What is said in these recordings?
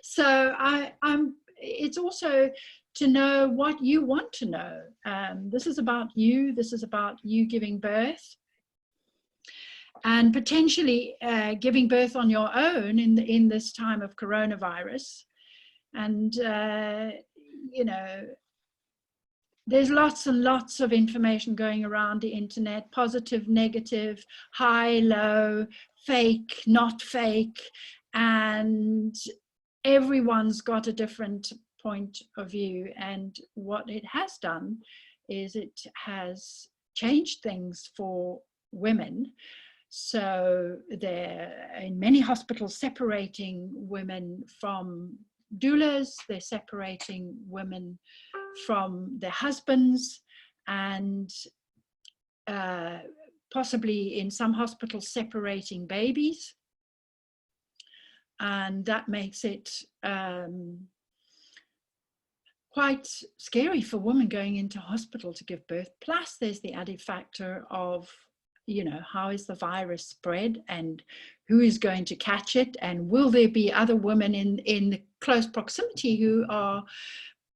So it's also to know what you want to know. This is about you. This is about you giving birth, and potentially giving birth on your own in this time of coronavirus. And you know, there's lots and lots of information going around the internet: positive, negative, high, low, fake, not fake, and everyone's got a different point of view. And what it has done is it has changed things for women. So they're in many hospitals separating women from doulas, they're separating women from their husbands, and possibly in some hospitals separating babies. And that makes it quite scary for women going into hospital to give birth. Plus there's the added factor of, you know, how is the virus spread and who is going to catch it, and will there be other women in close proximity who are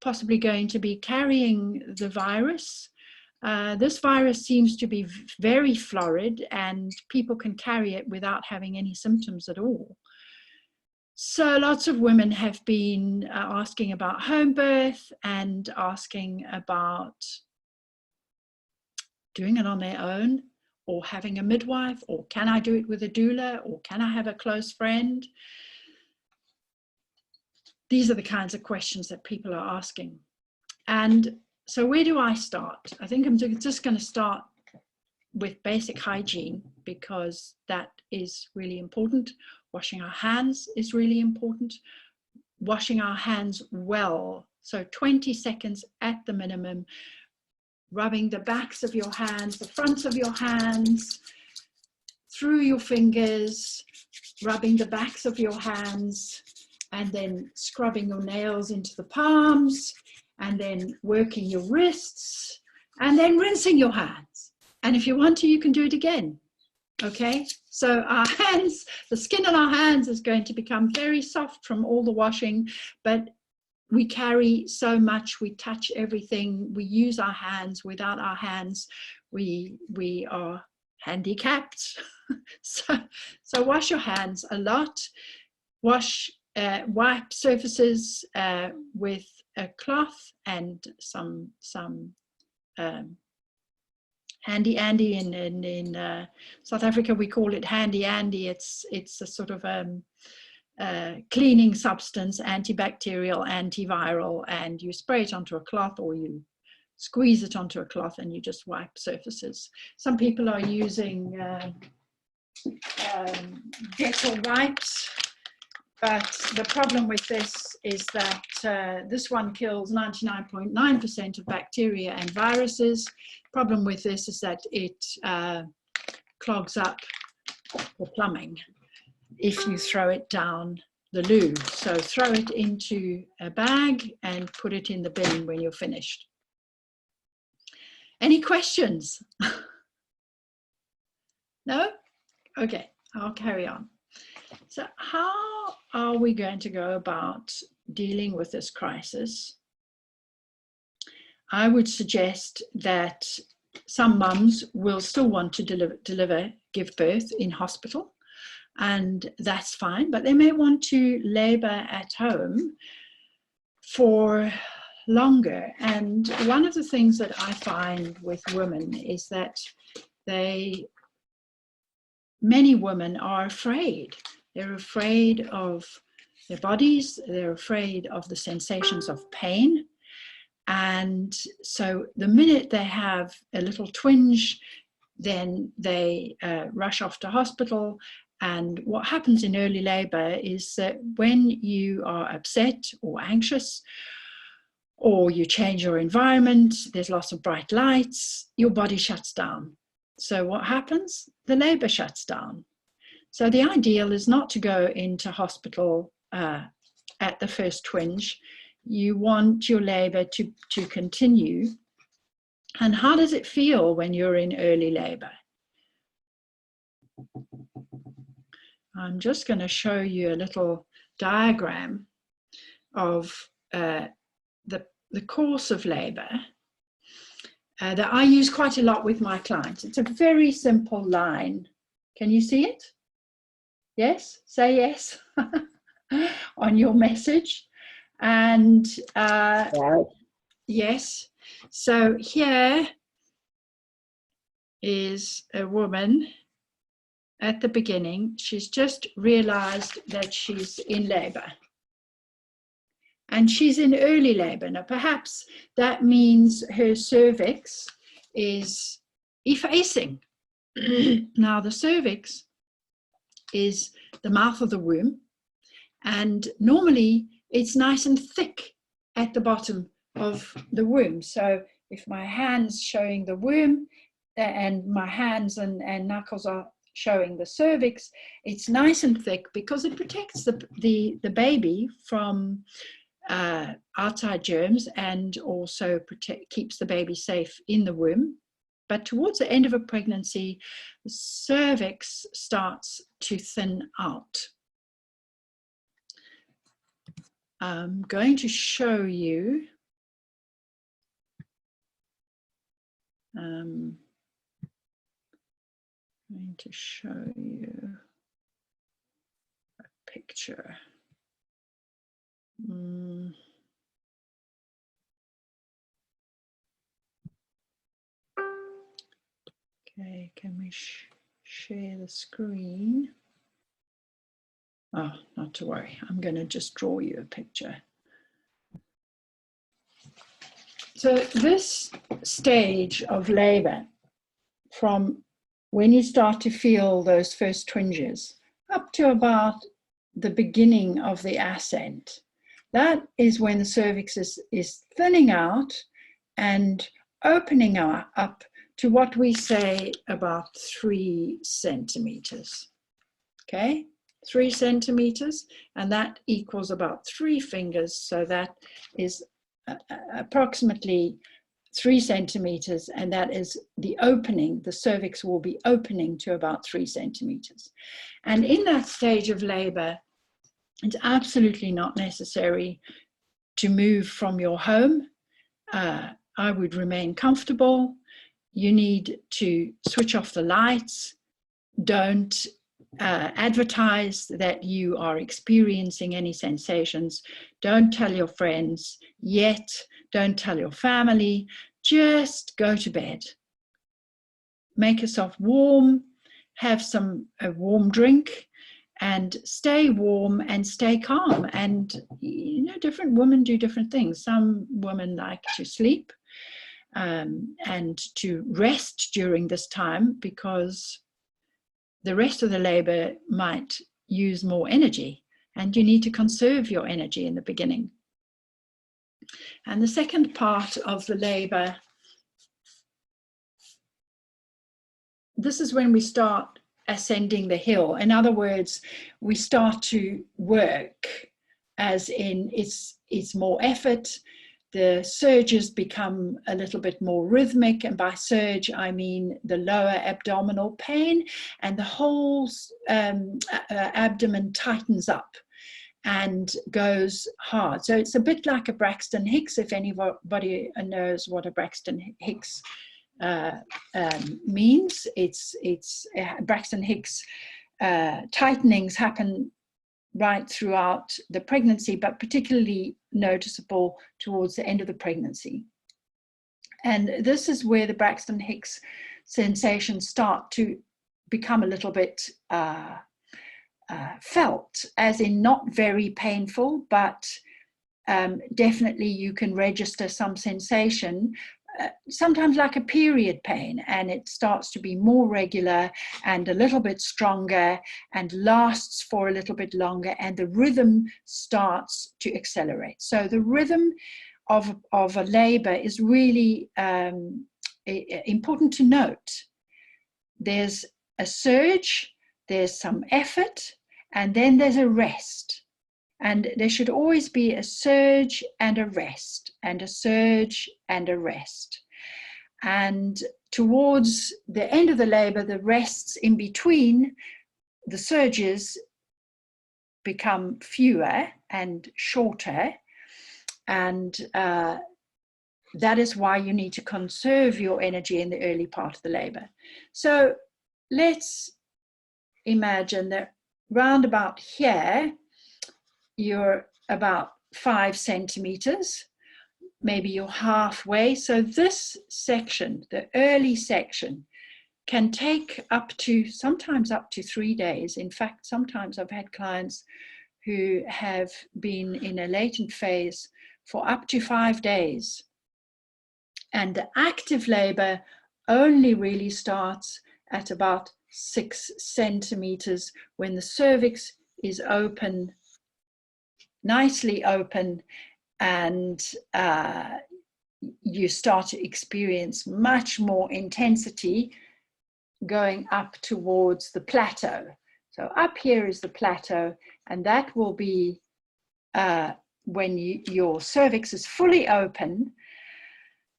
possibly going to be carrying the virus. This virus seems to be very florid, and people can carry it without having any symptoms at all. So lots of women have been asking about home birth and asking about doing it on their own, or having a midwife, or can I do it with a doula, or can I have a close friend? These are the kinds of questions that people are asking. And so where do I start? I think I'm just going to start with basic hygiene, because that is really important. Washing our hands is really important. Washing our hands well, so 20 seconds at the minimum, rubbing the backs of your hands, the fronts of your hands, through your fingers, rubbing the backs of your hands, and then scrubbing your nails into the palms, and then working your wrists, and then rinsing your hands. And if you want to, you can do it again. Okay, so our hands, the skin on our hands is going to become very soft from all the washing, but we carry so much, we touch everything, we use our hands. Without our hands, we are handicapped. So wash your hands a lot. Wipe surfaces with a cloth and some handy Andy. In South Africa we call it handy Andy. It's a sort of cleaning substance, antibacterial, antiviral, and you spray it onto a cloth, or you squeeze it onto a cloth, and you just wipe surfaces. Some people are using Dettol wipes, but the problem with this is that this one kills 99.9% of bacteria and viruses. Problem with this is that it clogs up the plumbing if you throw it down the loo. So throw it into a bag and put it in the bin when you're finished. Any questions? No? Okay, I'll carry on. So how are we going to go about dealing with this crisis? I would suggest that some mums will still want to give birth in hospital, and that's fine, but they may want to labor at home for longer. And one of the things that I find with women is that many women are afraid. They're afraid of their bodies, they're afraid of the sensations of pain. And so the minute they have a little twinge, then they rush off to hospital. And what happens in early labor is that when you are upset or anxious, or you change your environment, there's lots of bright lights, your body shuts down. So what happens? The labor shuts down. So the ideal is not to go into hospital at the first twinge. You want your labor to continue. And how does it feel when you're in early labor? I'm just going to show you a little diagram of the course of labor that I use quite a lot with my clients. It's a very simple line. Can you see it? Yes? Say yes on your message. And yes. So here is a woman at the beginning. She's just realized that she's in labor. And she's in early labor. Now, perhaps that means her cervix is effacing. Now, the cervix is the mouth of the womb. And normally, it's nice and thick at the bottom of the womb. So if my hand's showing the womb and my hands and knuckles are showing the cervix, it's nice and thick because it protects the baby from outside germs and also keeps the baby safe in the womb. But towards the end of a pregnancy, the cervix starts to thin out. I'm going to show you a picture. Okay, can we share the screen? Oh, not to worry. I'm going to just draw you a picture. So this stage of labor, from when you start to feel those first twinges up to about the beginning of the ascent, that is when the cervix is thinning out and opening up to what we say about 3 centimeters. Okay, 3 centimeters, and that equals about 3 fingers. So that is approximately 3 centimeters, and that is the opening. The cervix will be opening to about 3 centimeters. And in that stage of labor, it's absolutely not necessary to move from your home. I would remain comfortable. You need to switch off the lights. Don't advertise that you are experiencing any sensations. Don't tell your friends yet. Don't tell your family. Just go to bed. Make yourself warm. Have a warm drink. And stay warm and stay calm. And, you know, different women do different things. Some women like to sleep and to rest during this time because the rest of the labor might use more energy, and you need to conserve your energy in the beginning. And the second part of the labor, this is when we start ascending the hill. In other words, we start to work, as in it's more effort. The surges become a little bit more rhythmic, and by surge I mean the lower abdominal pain, and the whole abdomen tightens up and goes hard. So it's a bit like a Braxton Hicks, if anybody knows what a Braxton Hicks means. It's Braxton Hicks tightenings happen right throughout the pregnancy, but particularly noticeable towards the end of the pregnancy. And this is where the Braxton Hicks sensations start to become a little bit felt, as in not very painful, but definitely you can register some sensation, sometimes like a period pain, and it starts to be more regular and a little bit stronger and lasts for a little bit longer, and the rhythm starts to accelerate. So the rhythm of a labor is really important to note. There's a surge, there's some effort, and then there's a rest. And there should always be a surge and a rest, and a surge and a rest. And towards the end of the labor, the rests in between the surges become fewer and shorter, and that is why you need to conserve your energy in the early part of the labor. So let's imagine that round about here, you're about 5 centimeters, maybe you're halfway. So this section, the early section, can take sometimes up to 3 days. In fact, sometimes I've had clients who have been in a latent phase for up to 5 days. And the active labor only really starts at about 6 centimeters when the cervix is open, nicely open, and you start to experience much more intensity going up towards the plateau. So up here is the plateau, and that will be when your cervix is fully open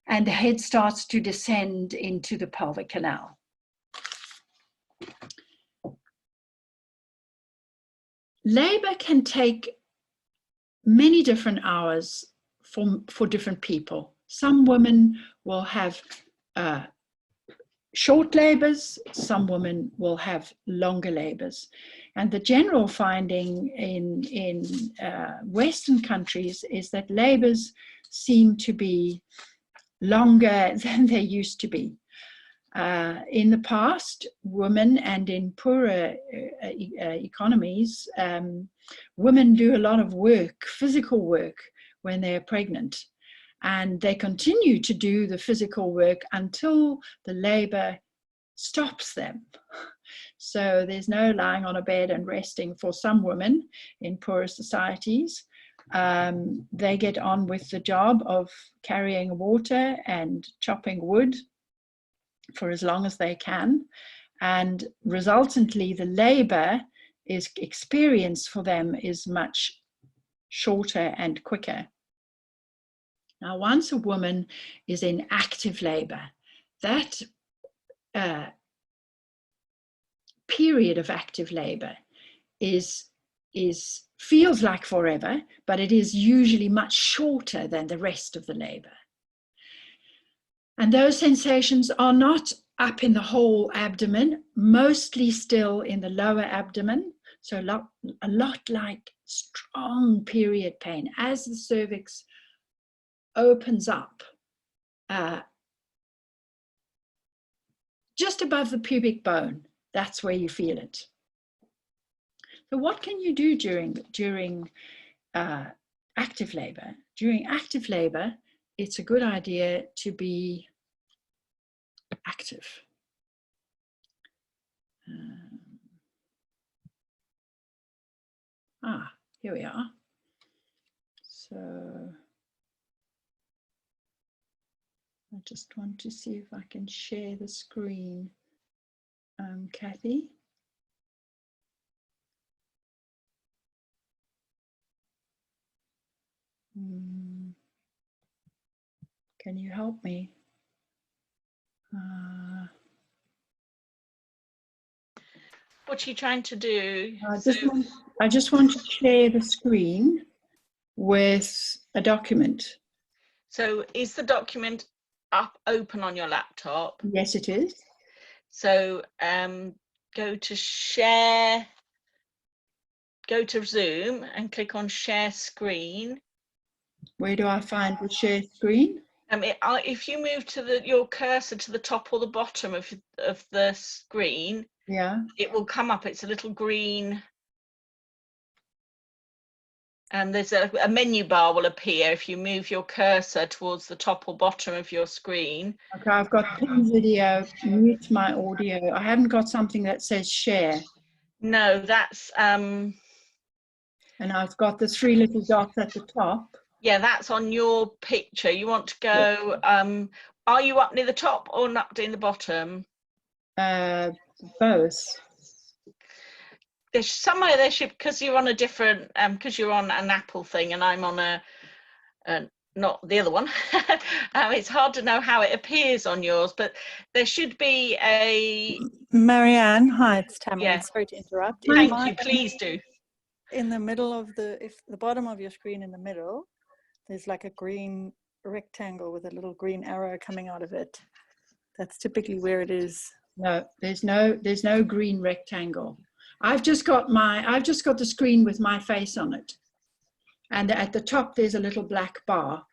and the head starts to descend into the pelvic canal. Labor can take many different hours for different people. Some women will have short labors, some women will have longer labors. And the general finding in Western countries is that labors seem to be longer than they used to be. In the past, women, and in poorer economies, women do a lot of work, physical work, when they're pregnant. And they continue to do the physical work until the labor stops them. So there's no lying on a bed and resting for some women in poorer societies. They get on with the job of carrying water and chopping wood for as long as they can. And resultantly, the labor experience for them is much shorter and quicker. Now, once a woman is in active labor, that period of active labor feels like forever, but it is usually much shorter than the rest of the labor. And those sensations are not up in the whole abdomen, mostly still in the lower abdomen. So a lot like strong period pain as the cervix opens up just above the pubic bone. That's where you feel it. So what can you do during active labor? During active labor, it's a good idea to be active. Here we are. So I just want to see if I can share the screen, Kathy. Can you help me? What are you trying to do? I just want to share the screen with a document. So is the document open on your laptop? Yes, it is. So go to share, go to Zoom and click on share screen. Where do I find the share screen? If you move to your cursor to the top or the bottom of the screen, yeah, it will come up. It's a little green, and there's a menu bar will appear if you move your cursor towards the top or bottom of your screen. Okay, I've got pin video, mute my audio. I haven't got something that says share. No, that's and I've got the 3 little dots at the top. Yeah, that's on your picture. You want to go, yeah. Are you up near the top or up near the bottom? Both. There's somewhere there should, because you're on a different, because you're on an Apple thing and I'm on a not the other one. It's hard to know how it appears on yours, but there should be a... Marianne, hi, it's Tammy. Yeah. Sorry to interrupt. Thank you, please do. in the middle of if the bottom of your screen in the middle, there's like a green rectangle with a little green arrow coming out of it. That's typically where it is. No, there's no green rectangle. I've just got the screen with my face on it, and at the top there's a little black bar.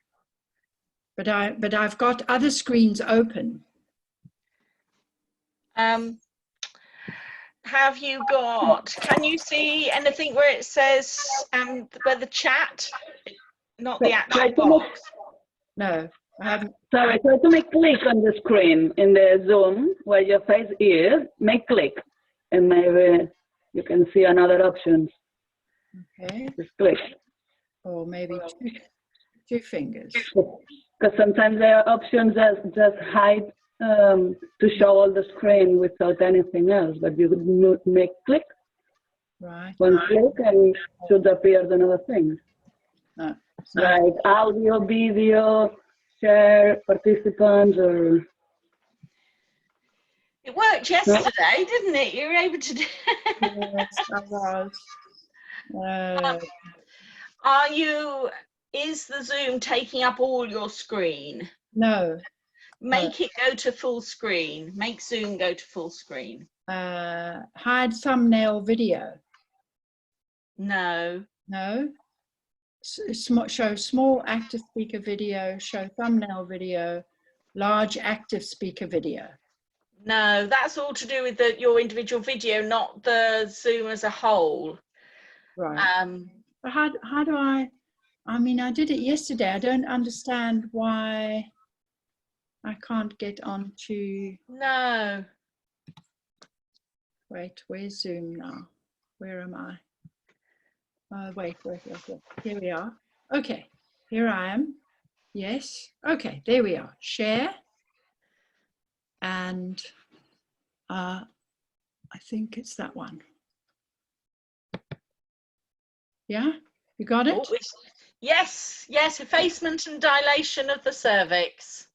But I've got other screens open. Have you got? Can you see anything where it says where the chat, not the actual box? No, I haven't. Sorry, try to make click on the screen in the Zoom where your face is. Make click, and maybe you can see another options. Okay. Just click. Or maybe two fingers. Because sometimes there are options that just hide to show all the screen without anything else. But you could make click. Right. One click and should appear another thing. No. Like audio, video, share, participants, or... It worked yesterday, didn't it? You were able to do Yes, I was. Is the Zoom taking up all your screen? No. Make it go to full screen. Make Zoom go to full screen. Hide thumbnail video. No. No. Show small active speaker video, show thumbnail video, large active speaker video. No, that's all to do with your individual video, not the Zoom as a whole. Right. But how do I mean, I did it yesterday. I don't understand why I can't get onto... No. Wait, where's Zoom now? Where am I? Wait. Here we are. Okay, here I am. Yes. Okay, there we are. Share. And I think it's that one. Yeah, you got it? Oh, yes, effacement and dilation of the cervix.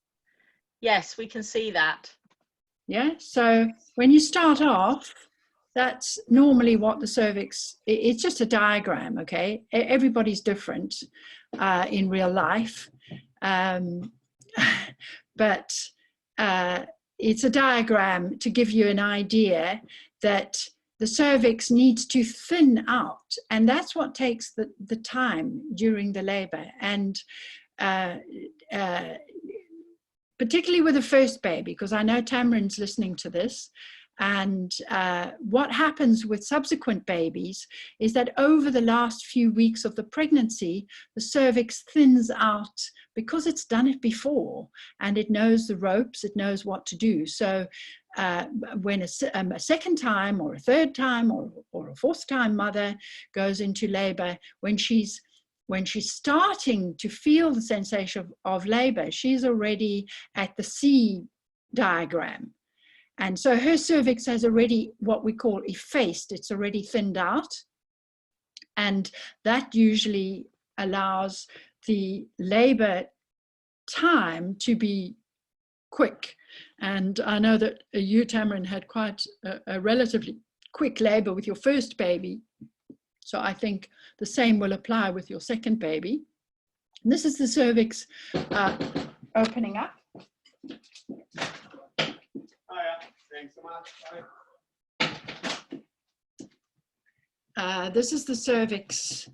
Yes, we can see that. Yeah, so when you start off, that's normally what the cervix, it's just a diagram, okay? Everybody's different in real life, but it's a diagram to give you an idea that the cervix needs to thin out, and that's what takes the time during the labor. And particularly with the first baby, because I know Tamrin's listening to this, and what happens with subsequent babies is that over the last few weeks of the pregnancy, the cervix thins out because it's done it before and it knows the ropes, it knows what to do. So when a second time or a third time or a fourth time mother goes into labor, when she's starting to feel the sensation of labor, she's already at the C diagram. And so her cervix has already what we call effaced, it's already thinned out. And that usually allows the labor time to be quick. And I know that you, Tamrin, had quite a relatively quick labor with your first baby. So I think the same will apply with your second baby. And this is the cervix opening up. Thanks so much. This is the cervix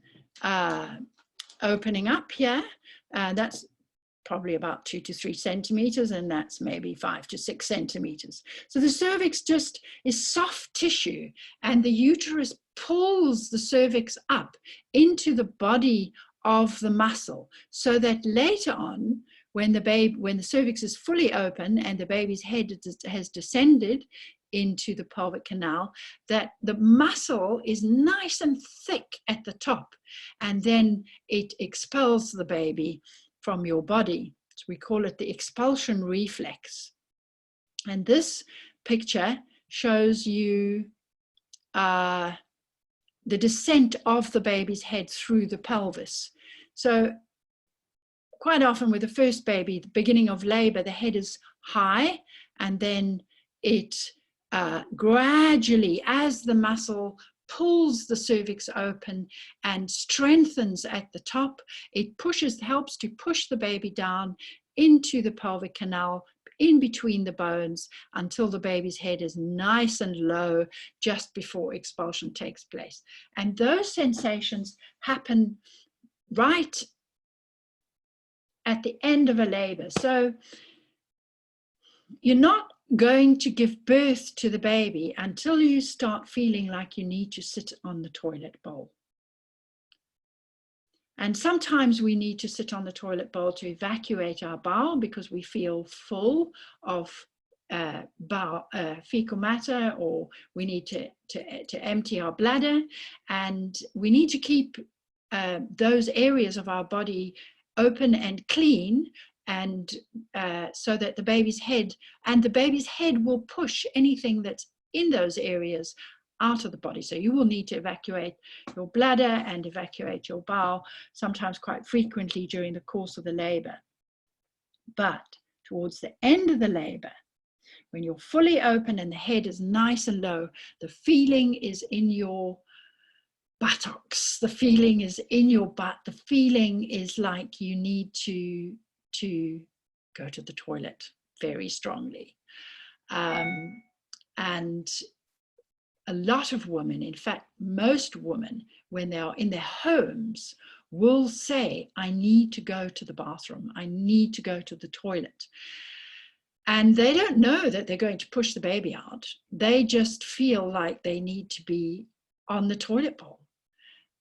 opening up here. That's probably about 2 to 3 centimeters, and that's maybe 5 to 6 centimeters. So the cervix just is soft tissue, and the uterus pulls the cervix up into the body of the muscle, so that later on, when the cervix is fully open and the baby's head has descended into the pelvic canal, that the muscle is nice and thick at the top, and then it expels the baby from your body. So we call it the expulsion reflex. And this picture shows you the descent of the baby's head through the pelvis. So quite often with the first baby, the beginning of labor, the head is high, and then it gradually, as the muscle pulls the cervix open and strengthens at the top. It helps to push the baby down into the pelvic canal, in between the bones, until the baby's head is nice and low just before expulsion takes place. And those sensations happen right at the end of a labor. So you're not going to give birth to the baby until you start feeling like you need to sit on the toilet bowl. And sometimes we need to sit on the toilet bowl to evacuate our bowel because we feel full of fecal matter, or we need to empty our bladder, and we need to keep those areas of our body open and clean, and so that the baby's head will push anything that's in those areas out of the body. So you will need to evacuate your bladder and evacuate your bowel, sometimes quite frequently during the course of the labor. But towards the end of the labor, when you're fully open and the head is nice and low, the feeling is in your buttocks, the feeling is in your butt, the feeling is like you need to go to the toilet very strongly. And a lot of women, in fact, most women, when they are in their homes, will say, I need to go to the bathroom, I need to go to the toilet. And they don't know that they're going to push the baby out. They just feel like they need to be on the toilet bowl.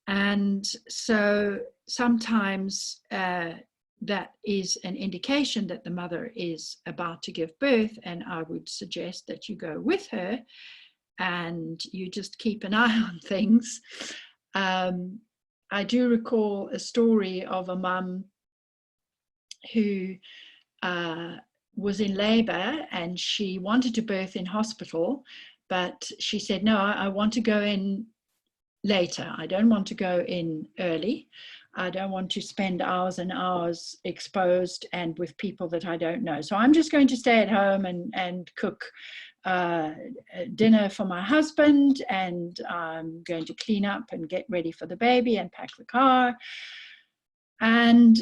And so sometimes that is an indication that the mother is about to give birth, and I would suggest that you go with her and you just keep an eye on things. I do recall a story of a mum who was in labor and she wanted to birth in hospital, but she said, no, I want to go in later. I don't want to go in early. I don't want to spend hours and hours exposed and with people that I don't know. So I'm just going to stay at home and cook dinner for my husband, and I'm going to clean up and get ready for the baby and pack the car. And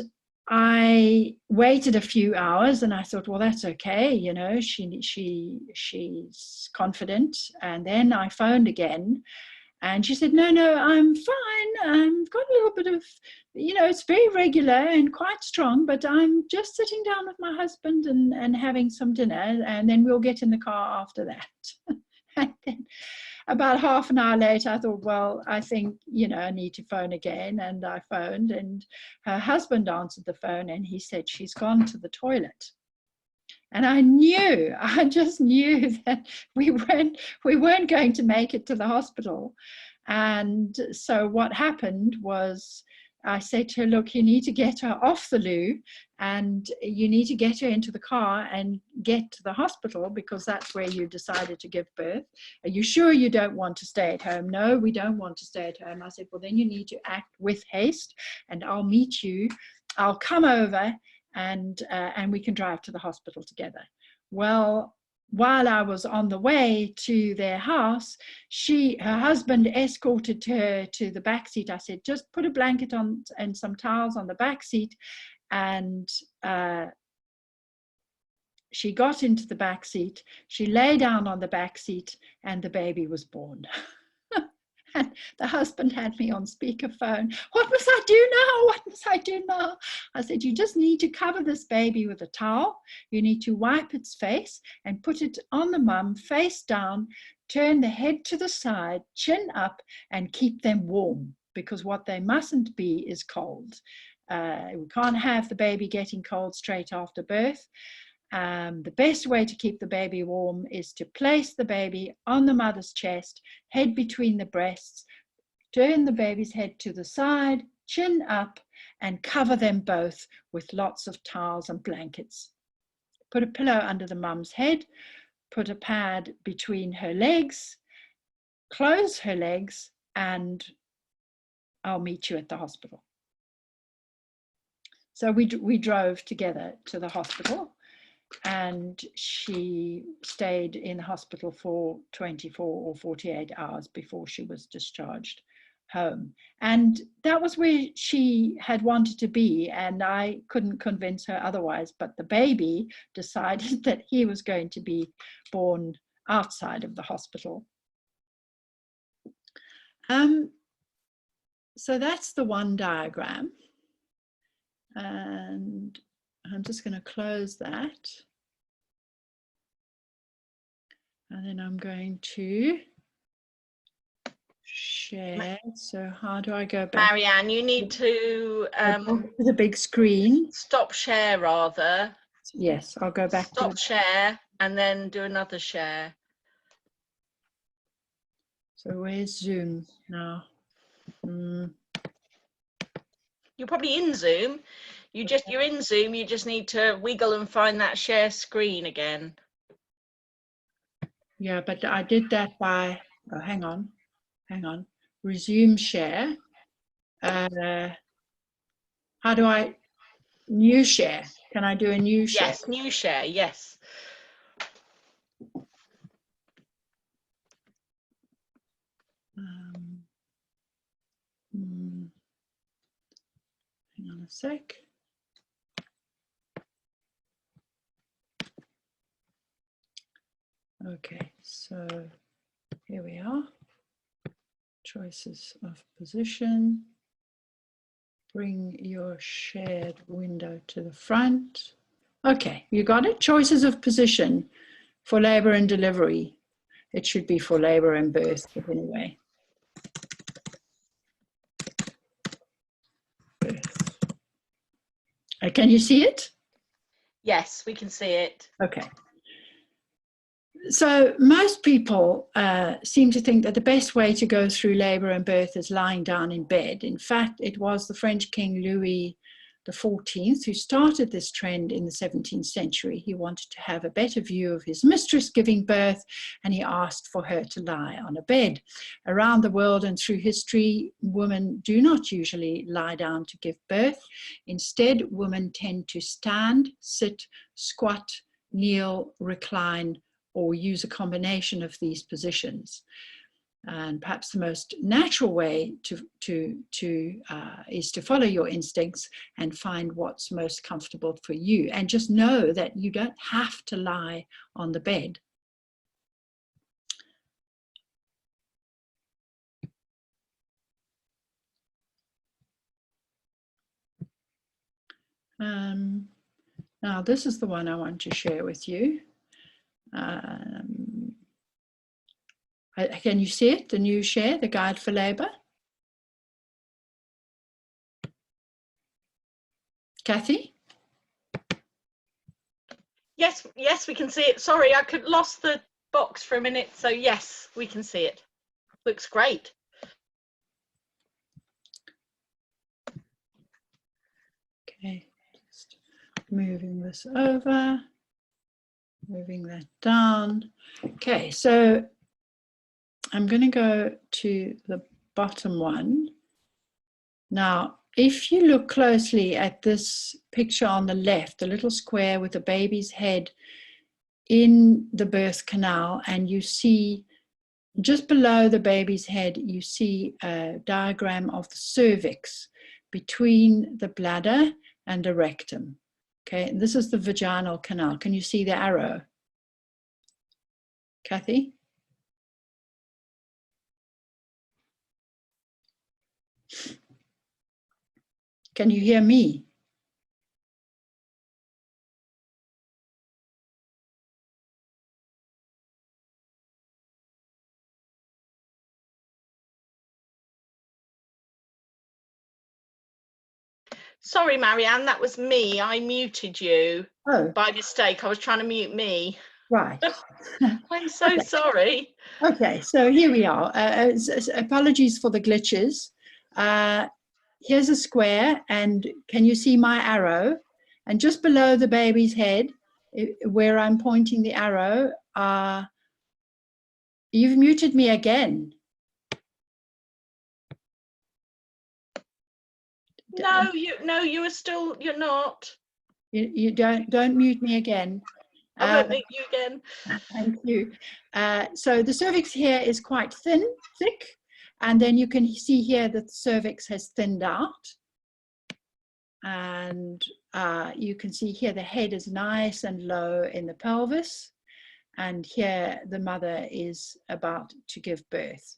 I waited a few hours and I thought, well, that's okay, you know, she's confident. And then I phoned again and she said, no, I'm fine. I've got a little bit of, you know, it's very regular and quite strong, but I'm just sitting down with my husband and having some dinner, and then we'll get in the car after that. And then about half an hour later, I thought, well, I think, you know, I need to phone again. And I phoned, and her husband answered the phone and he said, she's gone to the toilet. And I just knew that we weren't going to make it to the hospital. And so what happened was I said to her, look, you need to get her off the loo and you need to get her into the car and get to the hospital, because that's where you decided to give birth. Are you sure you don't want to stay at home? No, we don't want to stay at home. I said, well, then you need to act with haste and I'll meet you. I'll come over and we can drive to the hospital together. Well, while I was on the way to their house, her husband escorted her to the back seat. I said, just put a blanket on and some towels on the back seat. And she got into the back seat. She lay down on the back seat and the baby was born. And the husband had me on speakerphone. What must I do now? What must I do now? I said, you just need to cover this baby with a towel. You need to wipe its face and put it on the mum, face down, turn the head to the side, chin up, and keep them warm, because what they mustn't be is cold. We can't have the baby getting cold straight after birth. The best way to keep the baby warm is to place the baby on the mother's chest, head between the breasts, turn the baby's head to the side, chin up, and cover them both with lots of towels and blankets. Put a pillow under the mum's head, put a pad between her legs, close her legs, and I'll meet you at the hospital. So we drove together to the hospital. and she stayed in hospital for 24 or 48 hours before she was discharged home. And that was where she had wanted to be, and I couldn't convince her otherwise, but the baby decided that he was going to be born outside of the hospital. So that's the one diagram, and I'm just going to close that, and then I'm going to share. So how do I go back? Marianne, you need to the big screen. stop share rather. Yes, I'll go back Stop to share and then do another share. So where's Zoom now? You're probably in Zoom. You're in Zoom, you just need to wiggle and find that share screen again. Yeah, but I did that by, oh, hang on, resume share. How do I, new share? Can I do a new share? Yes, new share, yes. Hang on a sec. Okay, so here we are. Choices of position. Bring your shared window to the front. Okay, you got it? Choices of position for labor and delivery. It should be for labor and birth, but anyway. Birth. Can you see it? Yes, we can see it. Okay. So most people seem to think that the best way to go through labor and birth is lying down in bed. In fact, it was the French King Louis XIV who started this trend in the 17th century. He wanted to have a better view of his mistress giving birth, and he asked for her to lie on a bed. Around the world and through history, women do not usually lie down to give birth. Instead, women tend to stand, sit, squat, kneel, recline, or use a combination of these positions. And perhaps the most natural way is to follow your instincts and find what's most comfortable for you. And just know that you don't have to lie on the bed. Now, this is the one I want to share with you. Can you see it, the new share, the guide for labor? Kathy? Yes, we can see it. Sorry, I lost the box for a minute. So yes, we can see it. Looks great. Okay, just moving this over, moving that down. Okay, so I'm going to go to the bottom one. Now, if you look closely at this picture on the left, the little square with the baby's head in the birth canal, and you see just below the baby's head, you see a diagram of the cervix between the bladder and the rectum. Okay, and this is the vaginal canal. Can you see the arrow? Kathy? Can you hear me? Sorry, Marianne, that was me. I muted you by mistake. I was trying to mute me. Right. I'm so sorry. Okay, so here we are. Apologies for the glitches. Here's a square, and can you see my arrow? And just below the baby's head, where I'm pointing the arrow, you've muted me again. No, you are still, you're not. You don't mute me again. I won't meet you again. Thank you. So the cervix here is quite thick, and then you can see here that the cervix has thinned out. And you can see here the head is nice and low in the pelvis. And here the mother is about to give birth.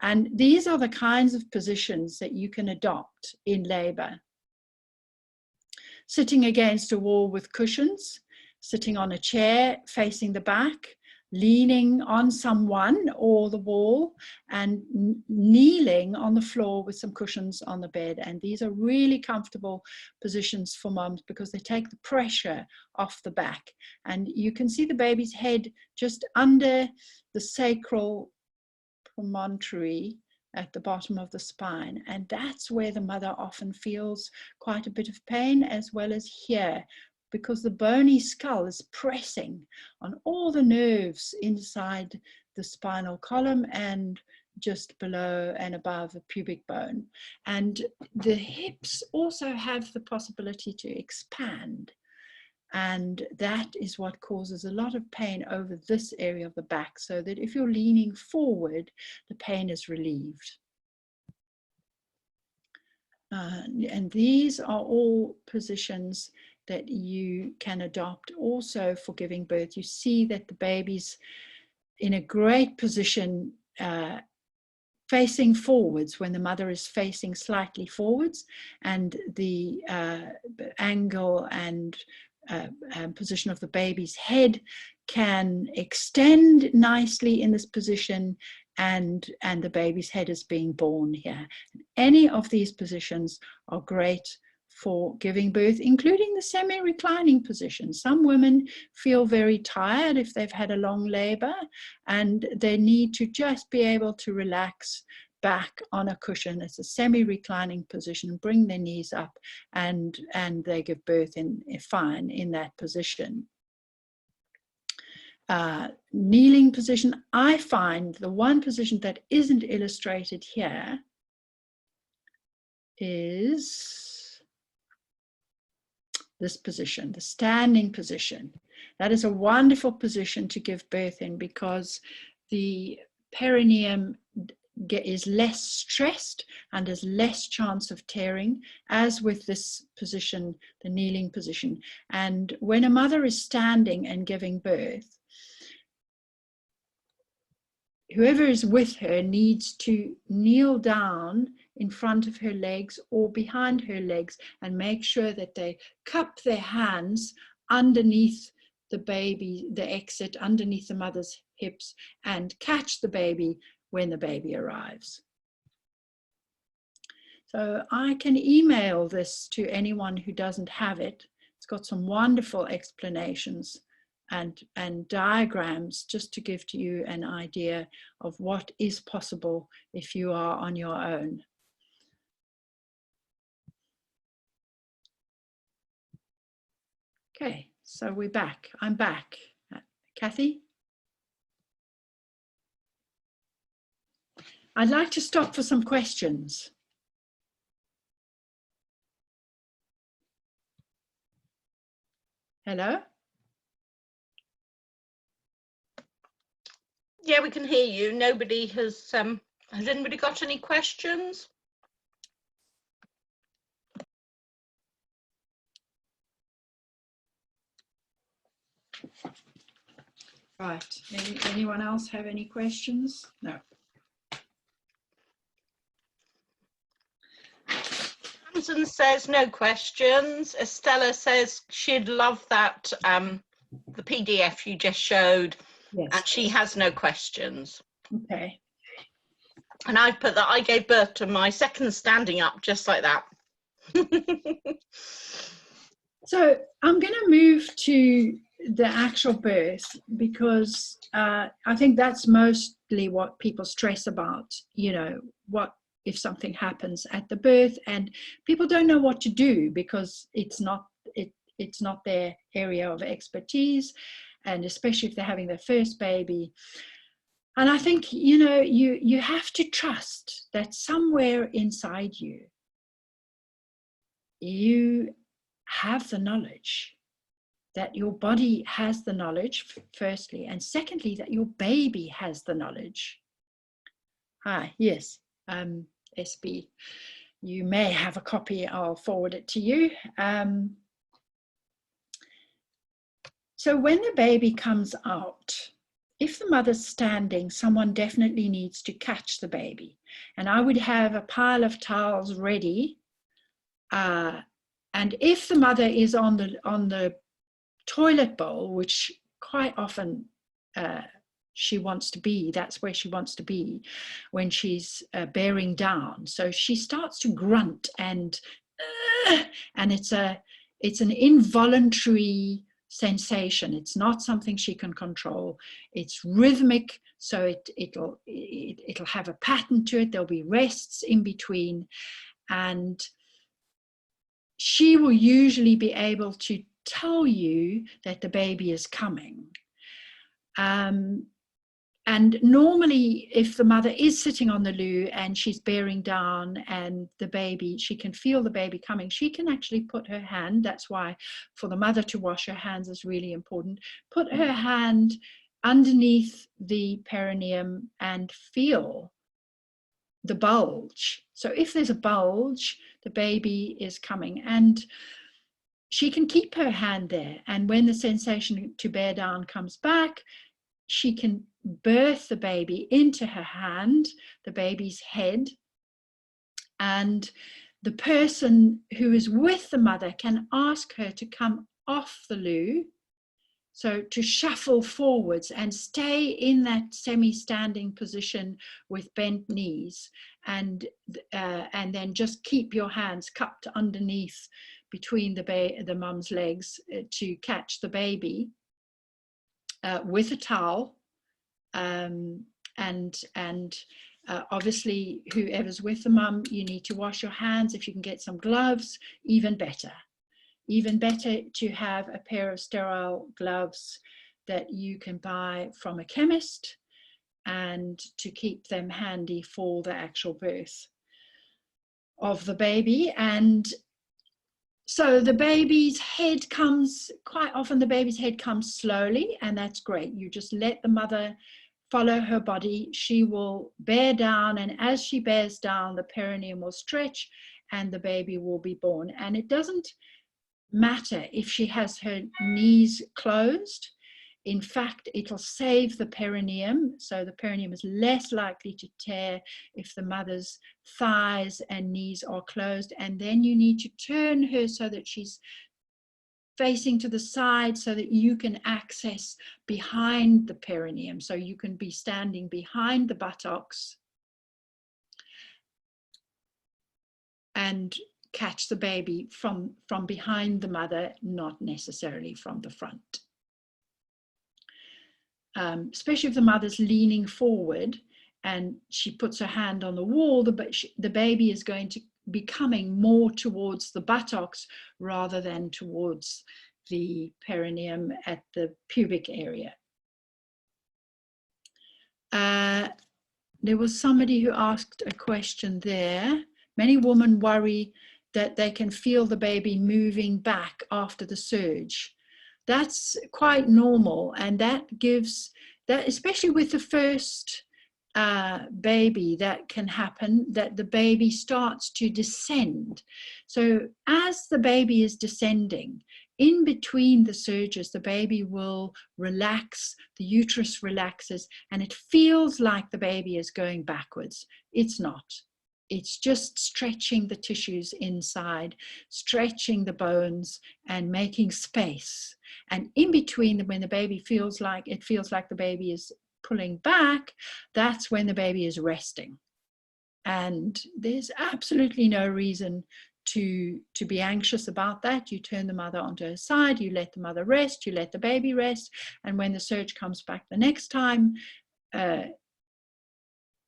And these are the kinds of positions that you can adopt in labor. Sitting against a wall with cushions, sitting on a chair facing the back, leaning on someone or the wall, and kneeling on the floor with some cushions on the bed. And these are really comfortable positions for moms because they take the pressure off the back. And you can see the baby's head just under the sacral promontory at the bottom of the spine, and that's where the mother often feels quite a bit of pain, as well as here, because the bony skull is pressing on all the nerves inside the spinal column and just below and above the pubic bone. And the hips also have the possibility to expand, and that is what causes a lot of pain over this area of the back, so that if you're leaning forward, the pain is relieved. And these are all positions that you can adopt also for giving birth. You see that the baby's in a great position facing forwards when the mother is facing slightly forwards, and the angle and position of the baby's head can extend nicely in this position, and the baby's head is being born here. Any of these positions are great for giving birth, including the semi-reclining position. Some women feel very tired if they've had a long labor, and they need to just be able to relax back on a cushion. It's a semi-reclining position, bring their knees up, and they give birth fine in that position. Kneeling position, I find the one position that isn't illustrated here is this position, the standing position. That is a wonderful position to give birth in because the perineum is less stressed and there's less chance of tearing, as with this position, the kneeling position. And when a mother is standing and giving birth, whoever is with her needs to kneel down in front of her legs or behind her legs and make sure that they cup their hands underneath the baby, the exit, underneath the mother's hips, and catch the baby when the baby arrives. So I can email this to anyone who doesn't have it. It's got some wonderful explanations and diagrams just to give to you an idea of what is possible if you are on your own. Okay, so we're back. I'm back. Kathy? I'd like to stop for some questions. Hello? Yeah, we can hear you. Nobody has anybody got any questions? Right, anyone else have any questions? No. Tamsin says no questions. Estella says she'd love that, the PDF you just showed. Yes. And she has no questions. Okay. And I've put that I gave birth to my second standing up just like that. So I'm going to move to the actual birth because I think that's mostly what people stress about, you know, what if something happens at the birth and people don't know what to do because it's not their area of expertise, and especially if they're having their first baby. And I think, you know, you have to trust that somewhere inside you have the knowledge that your body has the knowledge, firstly, and secondly, that your baby has the knowledge. Hi, yes, SB, you may have a copy, I'll forward it to you. So when the baby comes out, if the mother's standing, someone definitely needs to catch the baby. And I would have a pile of towels ready. And if the mother is on the toilet bowl, which quite often she wants to be, that's where she wants to be when she's bearing down. So she starts to grunt and it's an involuntary sensation. It's not something she can control. It's rhythmic, so it'll have a pattern to it. There'll be rests in between, and she will usually be able to tell you that the baby is coming. And normally, if the mother is sitting on the loo and she's bearing down and the baby, she can feel the baby coming, she can actually put her hand, that's why for the mother to wash her hands is really important, put her hand underneath the perineum and feel the bulge. So if there's a bulge, the baby is coming, and she can keep her hand there. And when the sensation to bear down comes back, she can birth the baby into her hand, the baby's head, and the person who is with the mother can ask her to come off the loo, so to shuffle forwards and stay in that semi-standing position with bent knees, and then just keep your hands cupped underneath between the mum's legs to catch the baby with a towel. Obviously, whoever's with the mum, you need to wash your hands. If you can get some gloves, even better. Even better to have a pair of sterile gloves that you can buy from a chemist, and to keep them handy for the actual birth of the baby. And so the baby's head comes, quite often the baby's head comes slowly, and that's great. You just let the mother follow her body. She will bear down, and as she bears down, the perineum will stretch and the baby will be born. And it doesn't matter if she has her knees closed. In fact, it'll save the perineum, so the perineum is less likely to tear if the mother's thighs and knees are closed. And then you need to turn her so that she's facing to the side, so that you can access behind the perineum, so you can be standing behind the buttocks and catch the baby from behind the mother, not necessarily from the front. Especially if the mother's leaning forward and she puts her hand on the wall, the baby is going to be coming more towards the buttocks rather than towards the perineum at the pubic area. There was somebody who asked a question there. Many women worry that they can feel the baby moving back after the surge. That's quite normal, and that gives, that especially with the first baby, that can happen, that the baby starts to descend. So as the baby is descending, in between the surges, the baby will relax, the uterus relaxes, and it feels like the baby is going backwards. It's not. It's just stretching the tissues inside, stretching the bones and making space. And in between, when the baby feels like the baby is pulling back, that's when the baby is resting. And there's absolutely no reason to be anxious about that. You turn the mother onto her side, you let the mother rest, you let the baby rest, and when the surge comes back the next time,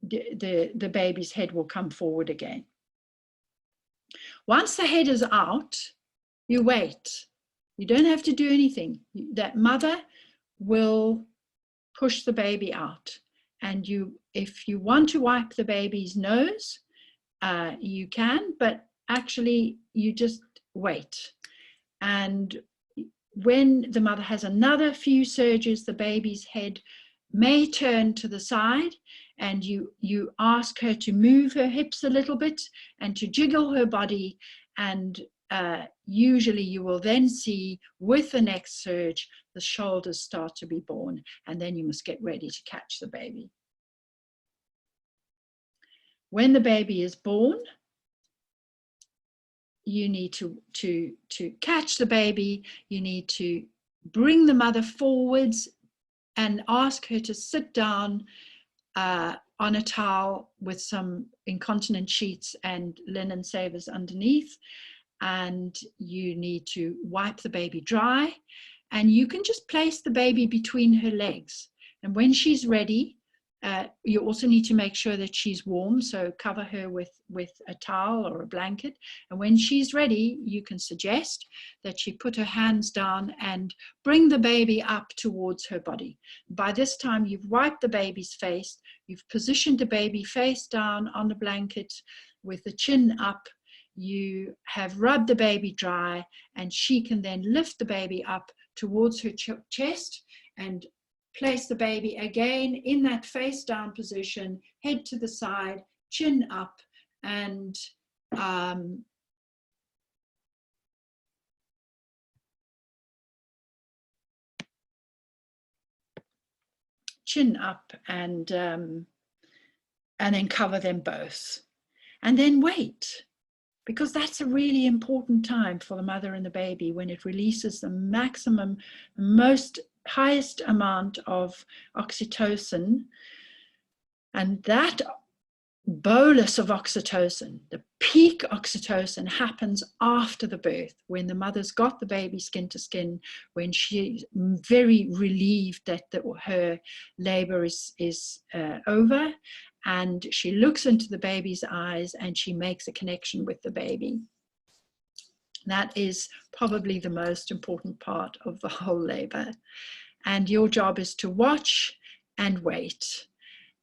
the baby's head will come forward again. Once the head is out, you wait. You don't have to do anything. That mother will push the baby out. And if you want to wipe the baby's nose, you can, but actually you just wait. And when the mother has another few surges, the baby's head may turn to the side, and you ask her to move her hips a little bit and to jiggle her body, and usually you will then see with the next surge the shoulders start to be born, and then you must get ready to catch the baby. When the baby is born, you need to catch the baby. You need to bring the mother forwards and ask her to sit down on a towel with some incontinent sheets and linen savers underneath, and you need to wipe the baby dry, and you can just place the baby between her legs, and when she's ready, you also need to make sure that she's warm, so cover her with a towel or a blanket, and when she's ready, you can suggest that she put her hands down and bring the baby up towards her body. By this time, you've wiped the baby's face, you've positioned the baby face down on the blanket with the chin up, you have rubbed the baby dry, and she can then lift the baby up towards her chest and place the baby again in that face down position, head to the side, chin up, and chin up, and then cover them both, and then wait, because that's a really important time for the mother and the baby, when it releases the maximum, highest amount of oxytocin. And that bolus of oxytocin, the peak oxytocin, happens after the birth, when the mother's got the baby skin to skin, when she's very relieved that her labor is over, and she looks into the baby's eyes and she makes a connection with the baby. That is probably the most important part of the whole labor. And your job is to watch and wait.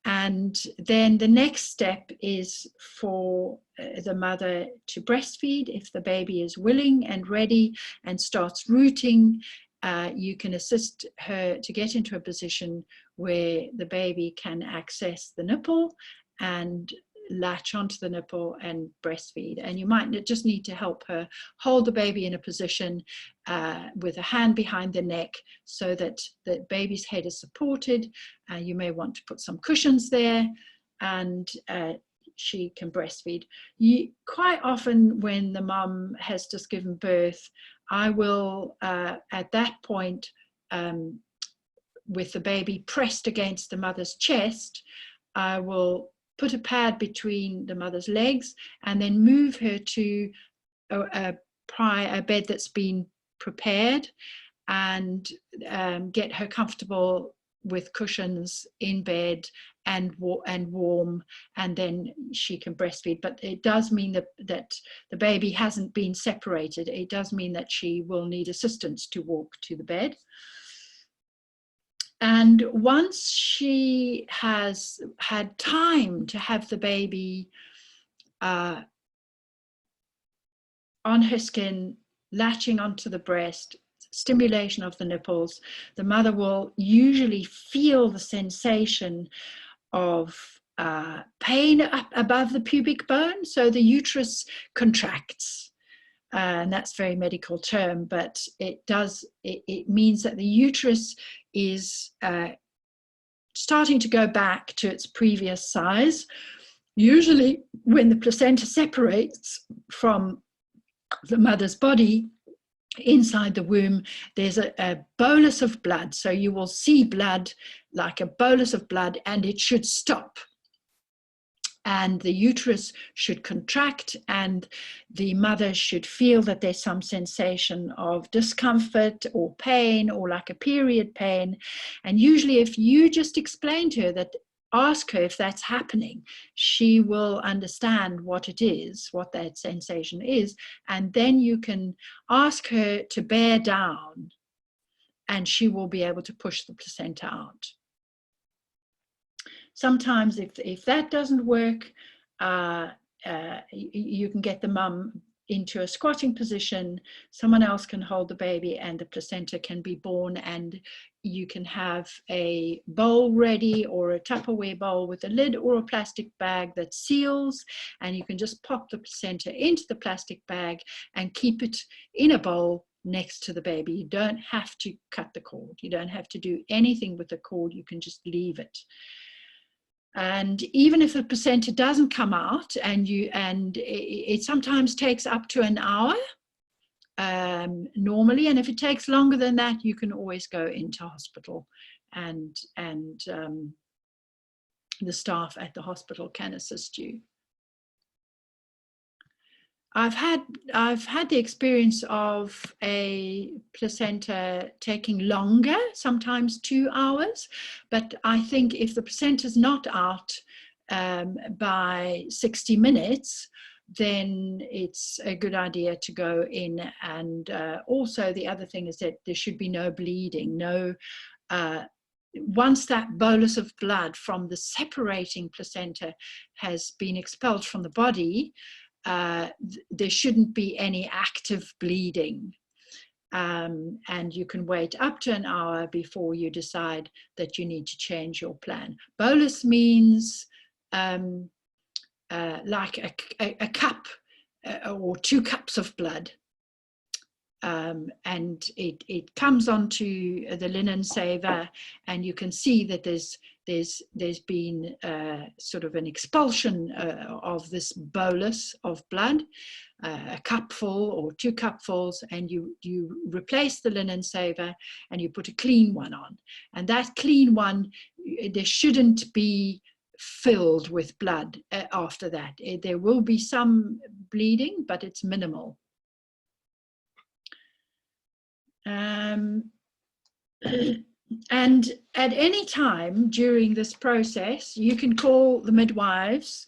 And then the next step is for the mother to breastfeed. If the baby is willing and ready and starts rooting, you can assist her to get into a position where the baby can access the nipple and latch onto the nipple and breastfeed. And you might just need to help her hold the baby in a position with a hand behind the neck, so that the baby's head is supported. You may want to put some cushions there, and she can breastfeed. Quite often when the mum has just given birth, I will at that point, with the baby pressed against the mother's chest, I will put a pad between the mother's legs and then move her to a bed that's been prepared, and get her comfortable with cushions in bed and warm, and then she can breastfeed. But it does mean that the baby hasn't been separated. It does mean that she will need assistance to walk to the bed. And once she has had time to have the baby on her skin, latching onto the breast, stimulation of the nipples, the mother will usually feel the sensation of pain up above the pubic bone. So the uterus contracts. And that's a very medical term, but it means that the uterus is starting to go back to its previous size. Usually when the placenta separates from the mother's body, inside the womb, there's a bolus of blood. So you will see blood, like a bolus of blood, and it should stop. And the uterus should contract, and the mother should feel that there's some sensation of discomfort or pain, or like a period pain. And usually if you just explain to her that, ask her if that's happening, she will understand what it is, what that sensation is, and then you can ask her to bear down, and she will be able to push the placenta out. Sometimes if that doesn't work, you can get the mum into a squatting position. Someone else can hold the baby and the placenta can be born, and you can have a bowl ready, or a Tupperware bowl with a lid, or a plastic bag that seals, and you can just pop the placenta into the plastic bag and keep it in a bowl next to the baby. You don't have to cut the cord. You don't have to do anything with the cord. You can just leave it. And even if the placenta doesn't come out, and it sometimes takes up to an hour normally, and if it takes longer than that, you can always go into hospital, and the staff at the hospital can assist you. I've had the experience of a placenta taking longer, sometimes 2 hours, but I think if the placenta's not out by 60 minutes, then it's a good idea to go in. And also the other thing is that there should be no bleeding, once that bolus of blood from the separating placenta has been expelled from the body, there shouldn't be any active bleeding, and you can wait up to an hour before you decide that you need to change your plan. Bolus means like a cup or 2 cups of blood, and it comes onto the linen saver, and you can see that there's been sort of an expulsion of this bolus of blood, a cupful or 2 cupfuls, and you replace the linen saver and you put a clean one on. And that clean one, there shouldn't be filled with blood after that. There will be some bleeding, but it's minimal. And at any time during this process, you can call the midwives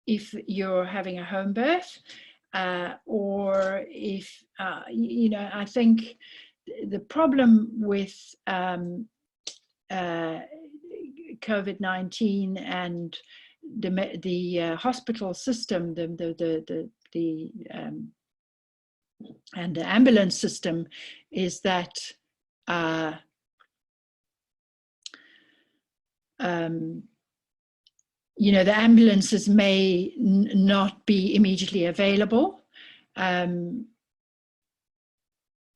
if you're having a home birth, or if, you know, I think the problem with COVID-19 and the hospital system, and the ambulance system, is that you know, the ambulances may not be immediately available.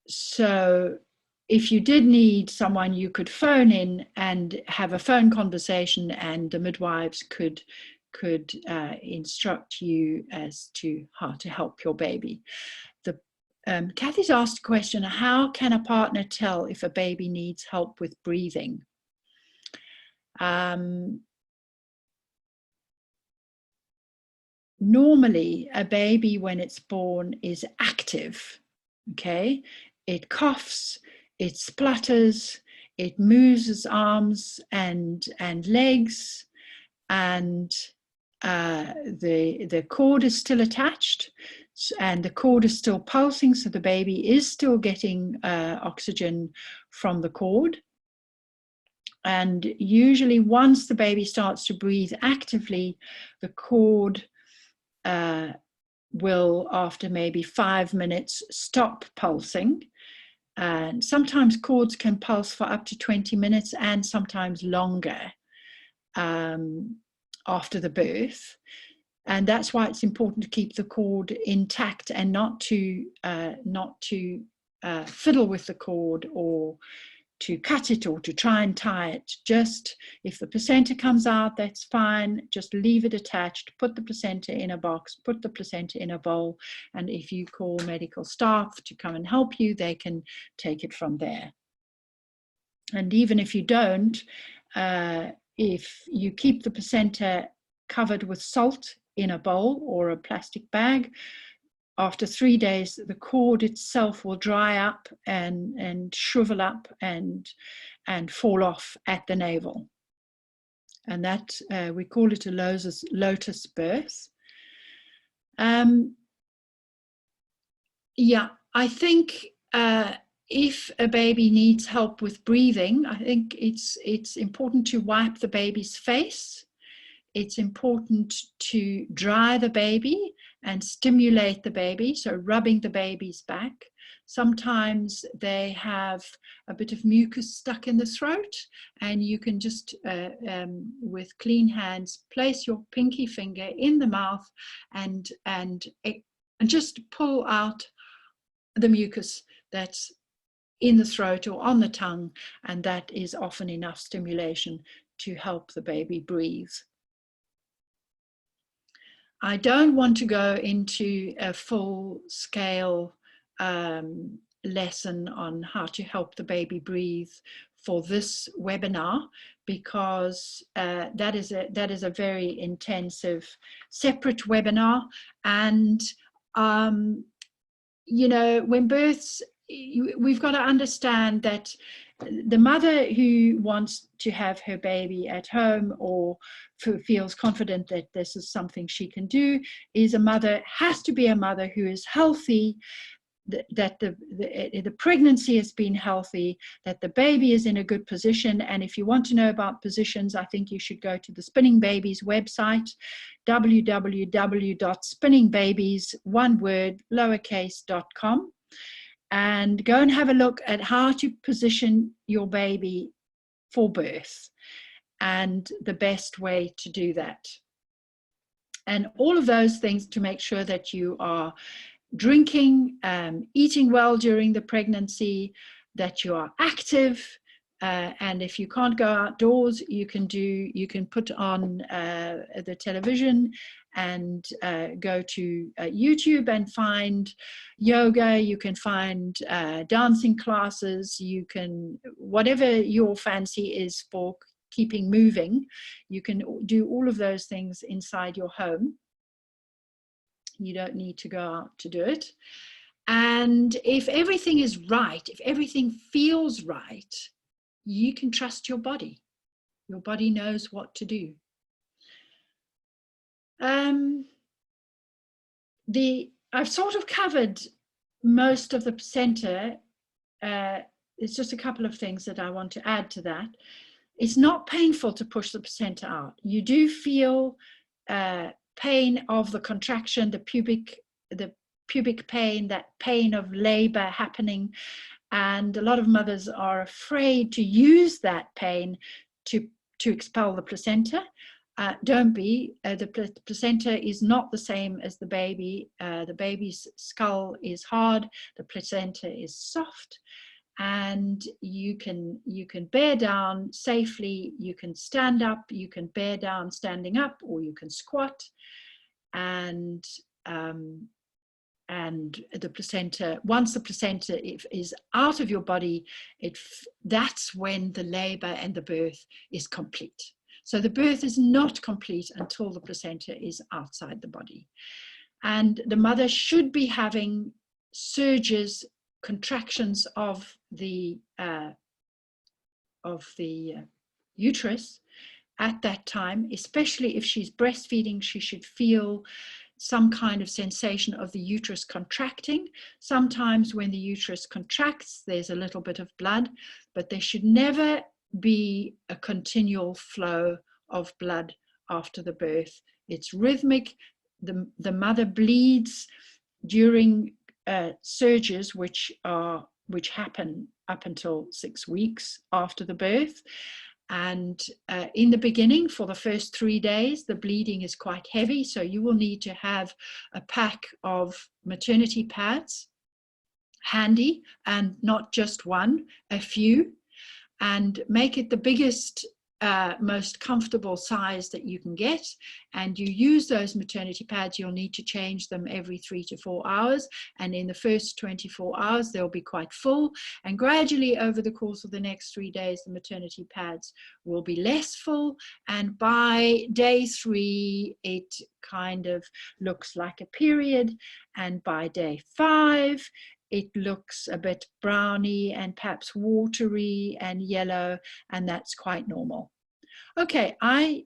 So if you did need someone, you could phone in and have a phone conversation, and the midwives could instruct you as to how to help your baby. Kathy's asked a question: how can a partner tell if a baby needs help with breathing? Normally, a baby, when it's born, is active, okay? It coughs, it splutters, it moves its arms and legs, and the cord is still attached, and the cord is still pulsing, so the baby is still getting oxygen from the cord. And usually once the baby starts to breathe actively, the cord will, after maybe 5 minutes, stop pulsing. And sometimes cords can pulse for up to 20 minutes and sometimes longer after the birth. And that's why it's important to keep the cord intact and not to fiddle with the cord, or to cut it, or to try and tie it. Just, if the placenta comes out, that's fine. Just leave it attached, put the placenta in a box, put the placenta in a bowl, and if you call medical staff to come and help you, they can take it from there. And even if you don't, if you keep the placenta covered with salt in a bowl or a plastic bag, after 3 days, the cord itself will dry up and shrivel up and fall off at the navel. And that, we call it a lotus birth. Yeah, I think if a baby needs help with breathing, I think it's important to wipe the baby's face. It's important to dry the baby and stimulate the baby, so rubbing the baby's back. Sometimes they have a bit of mucus stuck in the throat, and you can just, with clean hands, place your pinky finger in the mouth and just pull out the mucus that's in the throat or on the tongue, and that is often enough stimulation to help the baby breathe. I don't want to go into a full-scale lesson on how to help the baby breathe for this webinar, because that is a very intensive separate webinar. And you know, when births, we've got to understand that the mother who wants to have her baby at home or feels confident that this is something she can do is a mother, has to be a mother who is healthy, that the pregnancy has been healthy, that the baby is in a good position. And if you want to know about positions, I think you should go to the Spinning Babies website, www.spinningbabies.com, and go and have a look at how to position your baby for birth and the best way to do that. And all of those things to make sure that you are drinking, eating well during the pregnancy, that you are active, and if you can't go outdoors, you can put on the television and go to YouTube and find yoga. You can find dancing classes. You can, whatever your fancy is for keeping moving, you can do all of those things inside your home. You don't need to go out to do it. And if everything is right, if everything feels right, you can trust your body. Your body knows what to do. I've sort of covered most of the placenta. It's just a couple of things that I want to add to that. It's not painful to push the placenta out. You do feel pain of the contraction, the pubic pain, that pain of labor happening. And a lot of mothers are afraid to use that pain to expel the placenta. Don't be. The placenta is not the same as the baby. The baby's skull is hard, the placenta is soft, and you can bear down safely. You can stand up, you can bear down standing up, or you can squat. And the placenta, once the placenta is out of your body, that's when the labor and the birth is complete. So the birth is not complete until the placenta is outside the body. And the mother should be having surges, contractions of the uterus at that time, especially if she's breastfeeding. She should feel some kind of sensation of the uterus contracting. Sometimes when the uterus contracts, there's a little bit of blood, but there should never be a continual flow of blood after the birth. It's rhythmic. The mother bleeds during surges, which happen up until 6 weeks after the birth. And in the beginning, for the first 3 days, the bleeding is quite heavy. So you will need to have a pack of maternity pads handy, and not just one, a few, and make it the biggest, most comfortable size that you can get. And you use those maternity pads. You'll need to change them every 3 to 4 hours. And in the first 24 hours, they'll be quite full. And gradually over the course of the next 3 days, the maternity pads will be less full. And by day 3, it kind of looks like a period. And by day 5, it looks a bit browny and perhaps watery and yellow, and that's quite normal. Okay, I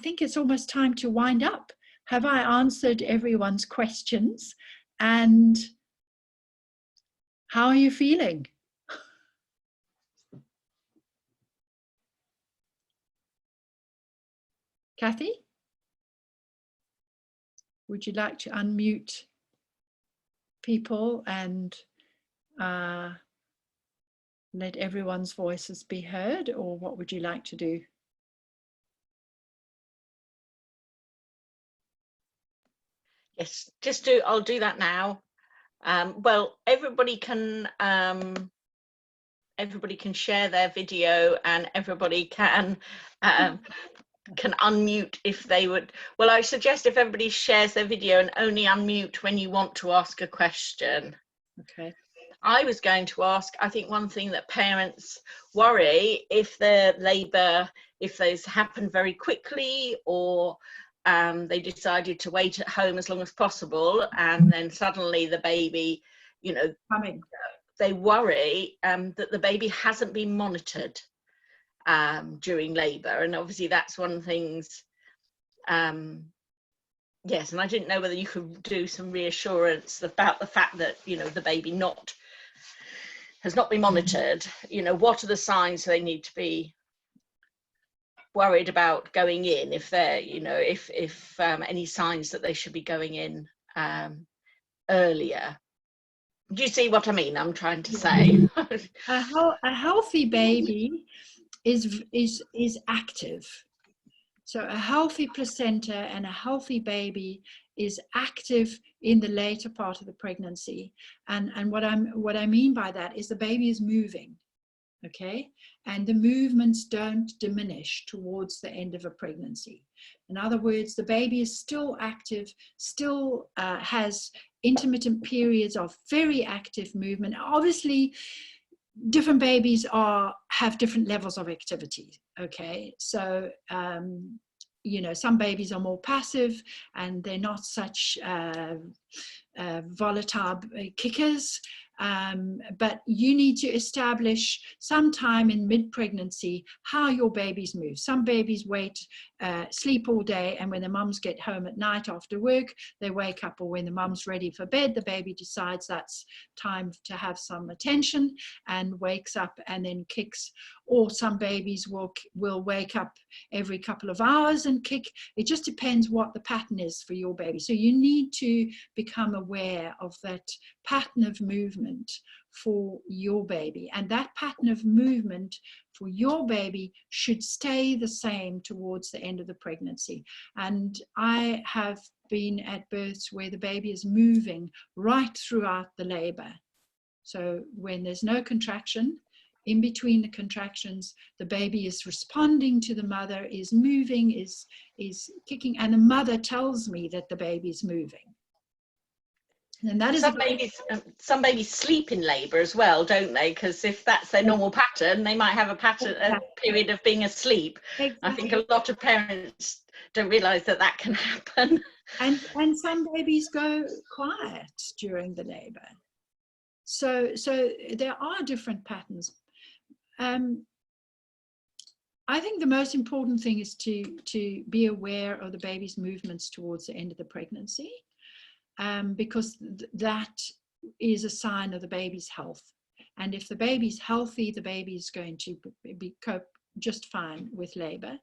think it's almost time to wind up. Have I answered everyone's questions? And how are you feeling? Kathy? would you like to unmute people and let everyone's voices be heard, or what would you like to do? Yes, I'll do that now. Well, everybody can share their video, and everybody can unmute if they would. Well, I suggest if everybody shares their video and only unmute when you want to ask a question. Okay. I was going to ask, I think one thing that parents worry, if their labour, if those happen very quickly, or they decided to wait at home as long as possible, and then suddenly the baby, you know, Coming. they worry that the baby hasn't been monitored during labour, and obviously that's one of the things. Yes, and I didn't know whether you could do some reassurance about the fact that, you know, the baby has not been monitored. You know, what are the signs they need to be worried about going in, if they're, you know, if any signs that they should be going in earlier. Do you see what I mean? I'm trying to say. A healthy baby is active. So a healthy placenta and a healthy baby is active in the later part of the pregnancy. And what I mean by that is the baby is moving, okay? And the movements don't diminish towards the end of a pregnancy. In other words, the baby is still active, still has intermittent periods of very active movement. Obviously, different babies have different levels of activity, okay? So you know, some babies are more passive and they're not such volatile kickers, but you need to establish sometime in mid-pregnancy how your babies move. Some babies sleep all day, and when the mums get home at night after work, they wake up, or when the mum's ready for bed, the baby decides that's time to have some attention and wakes up and then kicks. Or some babies will wake up every couple of hours and kick. It just depends what the pattern is for your baby. So you need to become aware of that pattern of movement for your baby, and that pattern of movement for your baby should stay the same towards the end of the pregnancy. And I have been at births where the baby is moving right throughout the labor. So when there's no contraction, in between the contractions, the baby is responding to the mother, is moving, is kicking, and the mother tells me that the baby is moving. And that is some babies sleep in labour as well, don't they? Because if that's their normal pattern, they might have a period of being asleep. Exactly. I think a lot of parents don't realise that can happen. And some babies go quiet during the labour. So there are different patterns. I think the most important thing is to be aware of the baby's movements towards the end of the pregnancy. Because that is a sign of the baby's health. And if the baby's healthy, the baby is going to cope just fine with labor.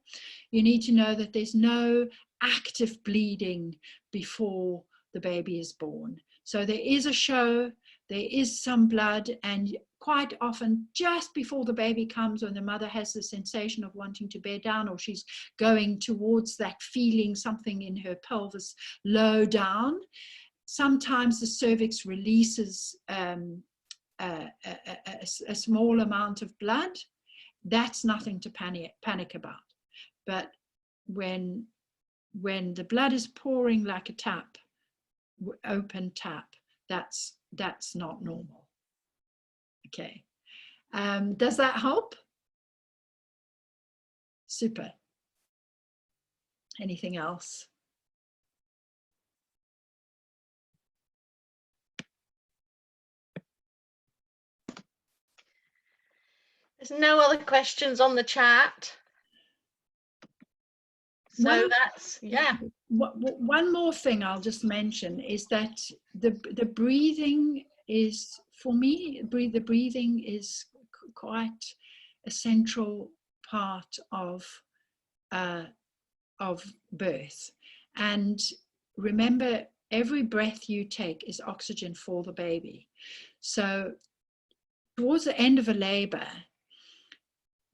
You need to know that there's no active bleeding before the baby is born. So there is a show, there is some blood, and quite often just before the baby comes, when the mother has the sensation of wanting to bear down, or she's going towards that feeling something in her pelvis low down, sometimes the cervix releases a small amount of blood. That's nothing to panic about. But when the blood is pouring like a tap, open tap, that's not normal. Okay. Does that help? Super. Anything else? There's no other questions on the chat. So that's, yeah. One more thing I'll just mention is that the breathing is, for me, the breathing is quite a central part of birth. And remember, every breath you take is oxygen for the baby. So towards the end of a labor,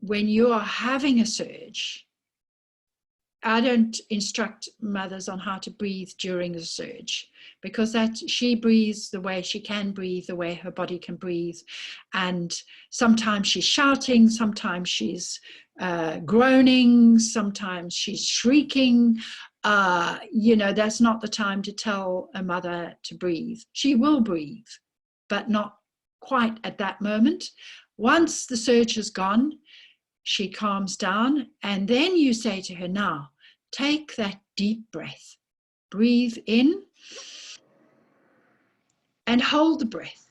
when you are having a surge, I don't instruct mothers on how to breathe during the surge, because that she breathes the way she can breathe, the way her body can breathe. And sometimes she's shouting, sometimes she's groaning, sometimes she's shrieking. You know, that's not the time to tell a mother to breathe. She will breathe, but not quite at that moment. Once the surge has gone, she calms down, and then you say to her, now, take that deep breath. Breathe in and hold the breath.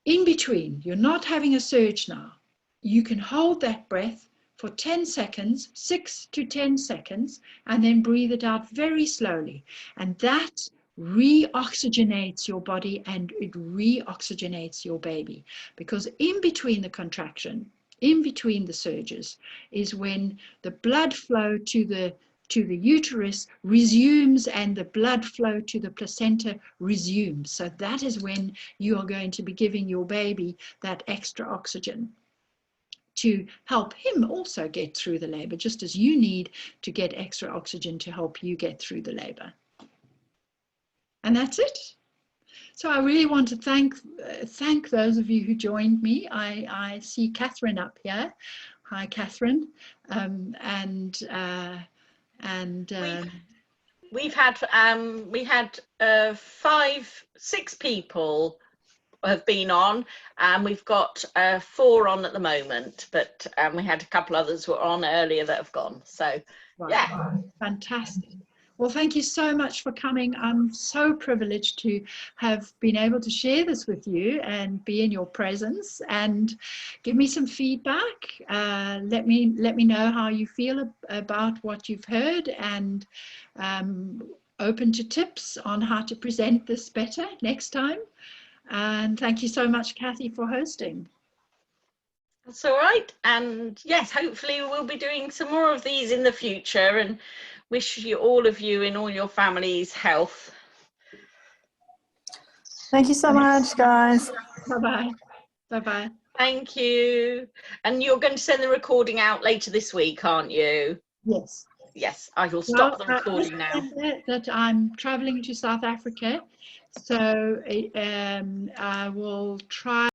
In between, you're not having a surge now. You can hold that breath for 10 seconds, 6 to 10 seconds, and then breathe it out very slowly. And that reoxygenates your body, and it reoxygenates your baby, because in between the contraction, in between the surges, is when the blood flow to the uterus resumes and the blood flow to the placenta resumes. So that is when you are going to be giving your baby that extra oxygen to help him also get through the labor, just as you need to get extra oxygen to help you get through the labor. And that's it. So I really want to thank those of you who joined me. I see Catherine up here. Hi, Catherine. We had 6 people have been on, and we've got 4 on at the moment, but we had a couple others who were on earlier that have gone. So Right. yeah, Fantastic. Well, thank you so much for coming. I'm so privileged to have been able to share this with you and be in your presence, and give me some feedback. Let me know how you feel about what you've heard, and open to tips on how to present this better next time. And thank you so much, Kathy, for hosting. that's all right. And yes, hopefully we'll be doing some more of these in the future, and wish you, all of you and all your families, health. Thank you so much, guys. Bye-bye. Bye-bye. Thank you. And you're going to send the recording out later this week, aren't you? Yes. Yes, I will stop the recording now. That I'm traveling to South Africa, so I will try